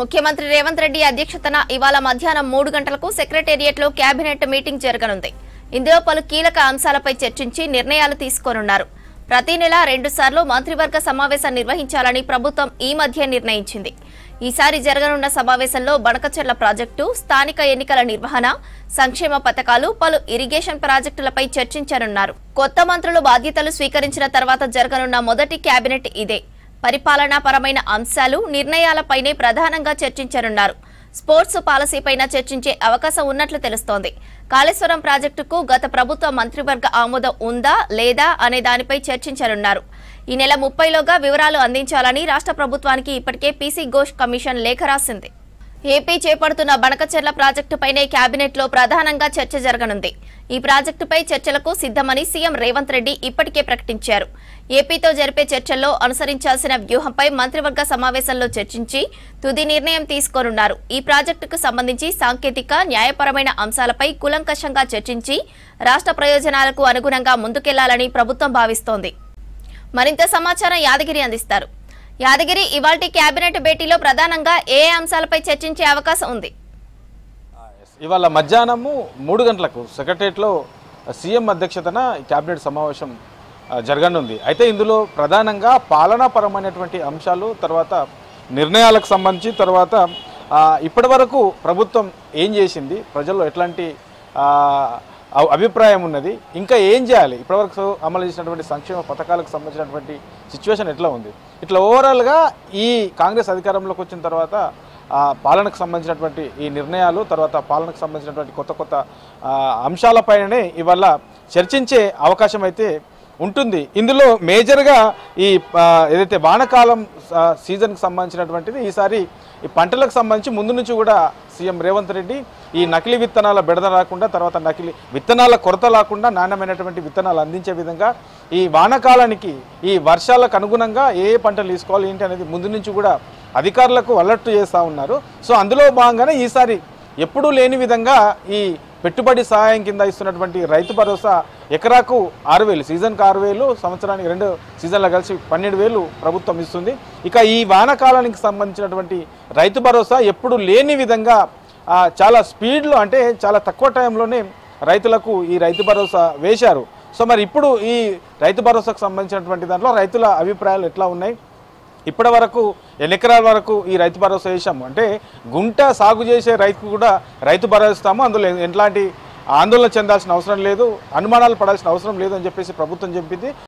ముఖ్యమంత్రి రేవంత్ రెడ్డి అధ్యక్షతన ఇవాళ మధ్యాహ్నం 3 గంటలకు సెక్రటేరియట్లో కేబినెట్ మీటింగ్ జరగనుంది. ఇందులో పలు కీలక అంశాలపై చర్చించి నిర్ణయాలు తీసుకోనున్నారు. ప్రతి నెల 2 సార్లు మంత్రివర్గ సమావేశం నిర్వహించాలని ప్రభుత్వం ఈ మధ్య నిర్ణయించింది. ఈసారి జరగనున్న సమావేశంలో బనకచెర్ల ప్రాజెక్టు, స్థానిక ఎన్నికల నిర్వహణ, సంక్షేమ పథకాలు, పలు ఇరిగేషన్ ప్రాజెక్టులపై చర్చించనున్నారు. కొత్త మంత్రులు బాధ్యతలు స్వీకరించిన తర్వాత జరగనున్న మొదటి కేబినెట్ ఇదే. పరిపాలనాపరమైన అంశాలు, నిర్ణయాలపైనే ప్రధానంగా చర్చించనున్నారు. స్పోర్ట్స్ పాలసీపైన చర్చించే అవకాశం ఉన్నట్లు తెలుస్తోంది. కాళేశ్వరం ప్రాజెక్టుకు గత ప్రభుత్వ మంత్రివర్గ ఆమోదం ఉందా లేదా అనే దానిపై చర్చించనున్నారు. ఈ నెల 30లోగా వివరాలు అందించాలని రాష్ట్ర ప్రభుత్వానికి ఇప్పటికే పీసీ ఘోష్ కమిషన్ లేఖ రాసింది. ఏపీ చేపడుతున్న బనకచెర్ల ప్రాజెక్టుపైనే కేబినెట్లో ప్రధానంగా చర్చ జరగనుంది. ఈ ప్రాజెక్టుపై చర్చలకు సిద్ధమని సీఎం రేవంత్ రెడ్డి ఇప్పటికే ప్రకటించారు. ఏపీతో జరిపే చర్చల్లో అనుసరించాల్సిన వ్యూహంపై మంత్రివర్గ సమావేశంలో చర్చించి తుది నిర్ణయం తీసుకోనున్నారు. ఈ ప్రాజెక్టుకు సంబంధించి సాంకేతిక, న్యాయపరమైన అంశాలపై కూలంకషంగా చర్చించి రాష్ట్ర ప్రయోజనాలకు అనుగుణంగా ముందుకెళ్లాలని ప్రభుత్వం భావిస్తోంది. మరింత సమాచారం యాదగిరి అందిస్తారు. యాదగిరి, ఇవాల్టి కేబినెట్ భేటీలో ప్రధానంగా ఏ అంశాలపై చర్చించే అవకాశం ఉంది? ఇవాళ మధ్యాహ్నము 3 గంటలకు సెక్రటరియట్లో సీఎం అధ్యక్షతన కేబినెట్ సమావేశం జరగనుంది. అయితే ఇందులో ప్రధానంగా పాలనాపరమైనటువంటి అంశాలు, తర్వాత నిర్ణయాలకు సంబంధించి, తర్వాత ఇప్పటి వరకు ప్రభుత్వం ఏం చేసింది, ప్రజల్లో ఎట్లాంటి అభిప్రాయం ఉన్నది, ఇంకా ఏం చేయాలి, ఇప్పటివరకు అమలు చేసినటువంటి సంక్షేమ పథకాలకు సంబంధించినటువంటి సిచ్యువేషన్ ఎట్లా ఉంది, ఇట్లా ఓవరాల్గా ఈ కాంగ్రెస్ అధికారంలోకి వచ్చిన తర్వాత పాలనకు సంబంధించినటువంటి ఈ నిర్ణయాలు, తర్వాత పాలనకు సంబంధించినటువంటి కొత్త కొత్త అంశాలపైననే ఇవాళ చర్చించే అవకాశం అయితే ఉంటుంది. ఇందులో మేజర్గా ఈ ఏదైతే వానాకాలం సీజన్కి సంబంధించినటువంటిది, ఈసారి ఈ పంటలకు సంబంధించి ముందు నుంచి కూడా సీఎం రేవంత్ రెడ్డి ఈ నకిలీ విత్తనాల బెడద రాకుండా, తర్వాత నకిలీ విత్తనాల కొరత రాకుండా నాణ్యమైనటువంటి విత్తనాలు అందించే విధంగా ఈ వానాకాలానికి ఈ వర్షాలకు అనుగుణంగా ఏ పంటలు తీసుకోవాలి ఏంటి అనేది ముందు నుంచి కూడా అధికారులకు అలర్ట్ చేస్తూ ఉన్నారు. సో అందులో భాగంగానే ఈసారి ఎప్పుడూ లేని విధంగా ఈ పెట్టుబడి సహాయం కింద ఇస్తున్నటువంటి రైతు భరోసా ఎకరాకు 6,000, సీజన్కి 6,000, సంవత్సరానికి 2 సీజన్లు కలిసి 12,000 ప్రభుత్వం ఇస్తుంది. ఇక ఈ వానాకాలానికి సంబంధించినటువంటి రైతు భరోసా ఎప్పుడు లేని విధంగా చాలా స్పీడ్లో, అంటే చాలా తక్కువ టైంలోనే రైతులకు ఈ రైతు భరోసా వేశారు. సో మరి ఇప్పుడు ఈ రైతు భరోసాకు సంబంధించినటువంటి దాంట్లో రైతుల అభిప్రాయాలు ఎట్లా ఉన్నాయి, ఇప్పటి వరకు ఎన్ని ఎకరాల వరకు ఈ రైతు భరోసా వేసాము, అంటే గుంట సాగు చేసే రైతుకు కూడా రైతు భరోసా ఇస్తాము, అందులో ఎట్లాంటి ఆందోళన చెందాల్సిన అవసరం లేదు, అనుమానాలు పడాల్సిన అవసరం లేదు అని చెప్పేసి ప్రభుత్వం చెప్పింది.